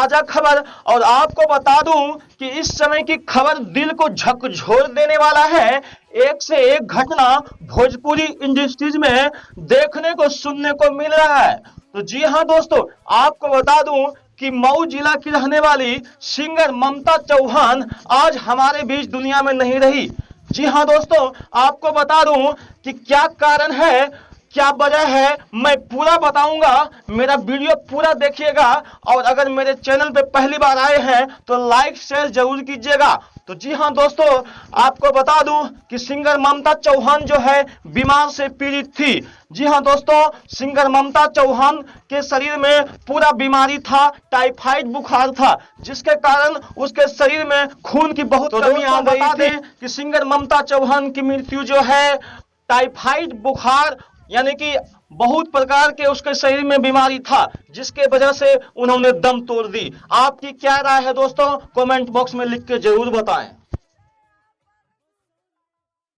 ताजा खबर। और आपको बता दूं कि इस समय की खबर दिल को झकझोर देने वाला है। एक से एक घटना भोजपुरी इंडस्ट्रीज में देखने को सुनने को मिल रहा है। तो जी हाँ दोस्तों, आपको बता दूं कि मऊ जिला की रहने वाली सिंगर ममता चौहान आज हमारे बीच दुनिया में नहीं रही। जी हाँ दोस्तों, आपको बता दूं कि क्या कारण है, क्या वजह है, मैं पूरा बताऊंगा। मेरा वीडियो पूरा देखिएगा और अगर मेरे चैनल पे पहली बार आए हैं तो लाइक शेयर जरूर कीजिएगा। तो जी हाँ दोस्तों, आपको बता दूं कि सिंगर ममता चौहान जो है बीमार से पीड़ित थी। जी हाँ दोस्तों, सिंगर ममता चौहान के शरीर में पूरा बीमारी था, टाइफाइड बुखार था, जिसके कारण उसके शरीर में खून की बहुत कमी आ गई थी। कि सिंगर ममता चौहान की मृत्यु जो है टाइफाइड बुखार यानी कि बहुत प्रकार के उसके शरीर में बीमारी था, जिसके वजह से उन्होंने दम तोड़ दी। आपकी क्या राय है दोस्तों, कमेंट बॉक्स में लिख के जरूर बताएं।